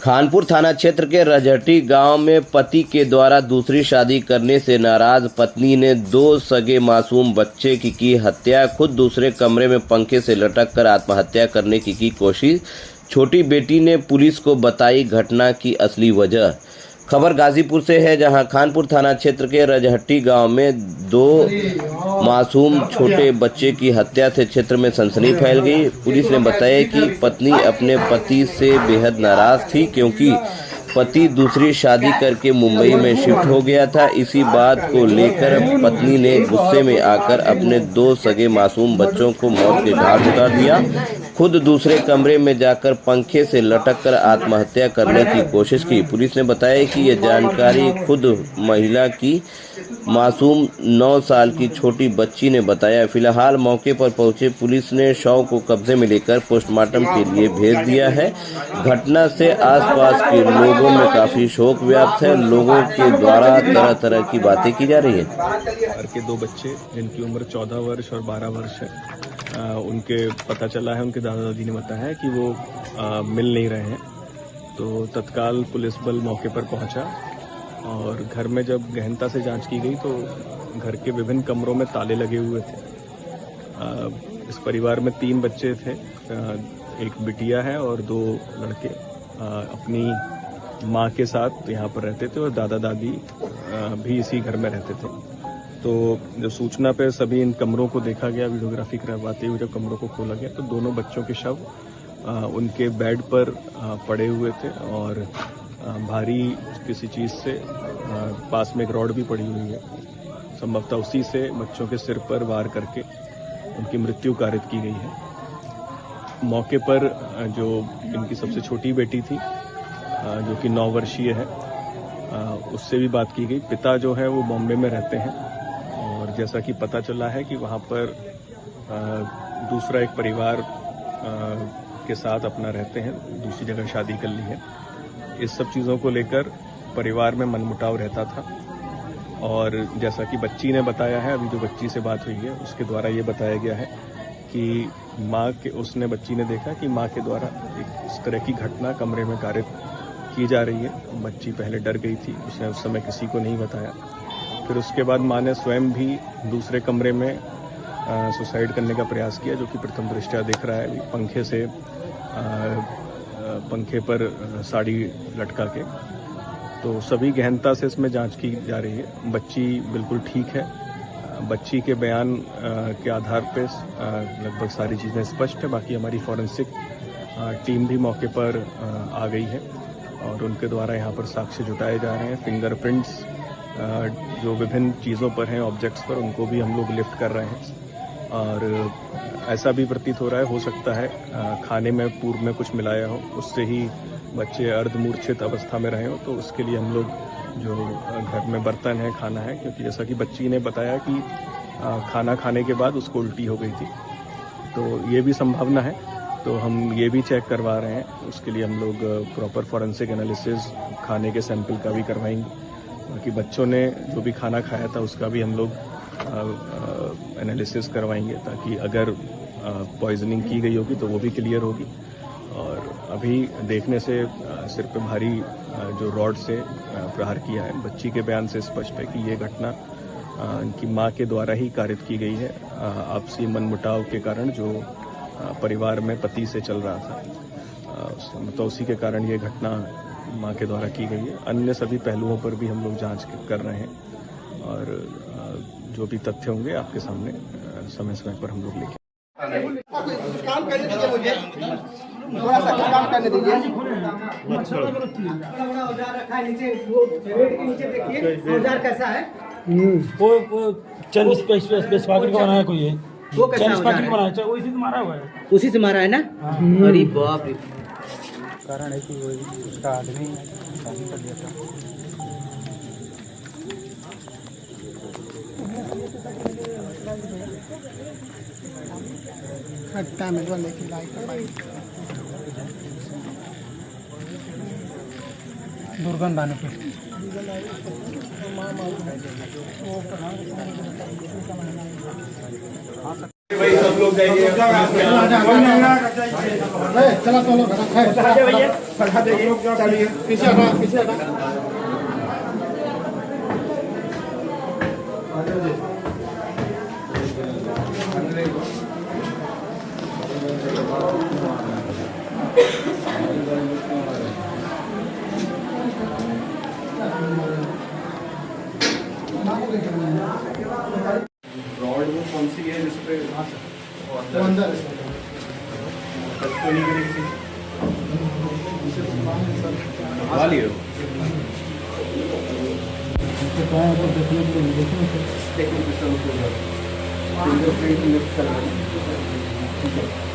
खानपुर थाना क्षेत्र के रजहटी गांव में पति के द्वारा दूसरी शादी करने से नाराज पत्नी ने दो सगे मासूम बच्चे की हत्या। खुद दूसरे कमरे में पंखे से लटक कर आत्महत्या करने की कोशिश। छोटी बेटी ने पुलिस को बताई घटना की असली वजह। खबर गाजीपुर से है, जहां खानपुर थाना क्षेत्र के रजहटी गांव में दो मासूम छोटे बच्चे की हत्या से क्षेत्र में सनसनी फैल गई। पुलिस ने बताया कि पत्नी अपने पति से बेहद नाराज थी, क्योंकि पति दूसरी शादी करके मुंबई में शिफ्ट हो गया था। इसी बात को लेकर पत्नी ने गुस्से में आकर अपने दो सगे मासूम बच्चों को मौत के घाट उतार दिया। खुद दूसरे कमरे में जाकर पंखे से लटक कर आत्महत्या करने की कोशिश की। पुलिस ने बताया कि यह जानकारी खुद महिला की मासूम 9 साल की छोटी बच्ची ने बताया। फिलहाल मौके पर पहुंचे पुलिस ने शव को कब्जे में लेकर पोस्टमार्टम के लिए भेज दिया है। घटना से आसपास के लोगों में काफी शोक व्याप्त है। लोगों के द्वारा तरह तरह की बातें की जा रही है। घर के दो बच्चे जिनकी उम्र 14 वर्ष और 12 वर्ष है, उनके पता चला है, उनके दादा दादी ने बताया है कि वो मिल नहीं रहे हैं। तो तत्काल पुलिस बल मौके पर पहुंचा और घर में जब गहनता से जांच की गई तो घर के विभिन्न कमरों में ताले लगे हुए थे। इस परिवार में 3 बच्चे थे, एक बिटिया है और 2 लड़के अपनी माँ के साथ यहाँ पर रहते थे और दादा दादी भी इसी घर में रहते थे। तो जो सूचना पे सभी इन कमरों को देखा गया, वीडियोग्राफी करवाते हुए जब कमरों को खोला गया तो दोनों बच्चों के शव उनके बेड पर पड़े हुए थे और भारी किसी चीज़ से पास में एक रॉड भी पड़ी हुई है। संभवतः उसी से बच्चों के सिर पर वार करके उनकी मृत्यु कारित की गई है। मौके पर जो इनकी सबसे छोटी बेटी थी, जो कि 9 वर्षीय है, उससे भी बात की गई। पिता जो है वो बॉम्बे में रहते हैं और जैसा कि पता चला है कि वहाँ पर दूसरा एक परिवार के साथ अपना रहते हैं, दूसरी जगह शादी कर ली है। इस सब चीज़ों को लेकर परिवार में मनमुटाव रहता था और जैसा कि बच्ची ने बताया है, अभी जो बच्ची से बात हुई है उसके द्वारा ये बताया गया है कि बच्ची ने देखा कि माँ के द्वारा इस तरह की घटना कमरे में कारित की जा रही है। बच्ची पहले डर गई थी, उसने उस समय किसी को नहीं बताया। फिर उसके बाद माँ ने स्वयं भी दूसरे कमरे में सुसाइड करने का प्रयास किया, जो कि प्रथम दृष्टया दिख रहा है पंखे से पंखे पर साड़ी लटका के। तो सभी गहनता से इसमें जांच की जा रही है। बच्ची बिल्कुल ठीक है। बच्ची के बयान के आधार पे लगभग सारी चीज़ें स्पष्ट है। बाकी हमारी फॉरेंसिक टीम भी मौके पर आ गई है और उनके द्वारा यहाँ पर साक्ष्य जुटाए जा रहे हैं। फिंगरप्रिंट्स जो विभिन्न चीज़ों पर हैं, ऑब्जेक्ट्स पर, उनको भी हम लोग लिफ्ट कर रहे हैं। और ऐसा भी प्रतीत हो रहा है, हो सकता है खाने में पूर्व में कुछ मिलाया हो, उससे ही बच्चे अर्धमूर्छित अवस्था में रहे हो। तो उसके लिए हम लोग जो घर में बर्तन है, खाना है, क्योंकि जैसा कि बच्ची ने बताया कि खाना खाने के बाद उसको उल्टी हो गई थी, तो ये भी संभावना है। तो हम ये भी चेक करवा रहे हैं। उसके लिए हम लोग प्रॉपर फॉरेंसिक एनालिसिस खाने के सैंपल का भी करवाएंगे। बाकी बच्चों ने जो भी खाना खाया था उसका भी हम लोग एनालिसिस करवाएंगे, ताकि अगर पॉइजनिंग की गई होगी तो वो भी क्लियर होगी। और अभी देखने से सिर पे भारी जो रॉड से प्रहार किया है, बच्ची के बयान से स्पष्ट है कि ये घटना इनकी माँ के द्वारा ही कारित की गई है। आपसी मनमुटाव के कारण जो परिवार में पति से चल रहा था, तो उसी के कारण ये घटना माँ के द्वारा की गई है। अन्य सभी पहलुओं पर भी हम लोग जांच कर रहे हैं और जो भी तथ्य होंगे आपके सामने समय समय पर हम लोग लेके काम करने दीजिए, मुझे थोड़ा सा काम करने दीजिए। औजार रखा है नीचे, वो बेड के नीचे देखिए औजार कैसा है। वो चंद स्पेस पॉकेट का बनाया कोई है, वो कैसा चंद पॉकेट बनाया है, उसी से मारा हुआ है। उसी से मारा है ना। अरे बाप रे। कारण है कि वो उसका आदमी शादी कर लिया था। खट्टा में वाले की लाइट दुर्गंध आने पे भाई सब लोग चला तो लोग पीछे हटा पीछे हटा रॉड वो कौन सी है जिसपे अंदर वाली हो फिंगरप्रिंट लिफ्ट कर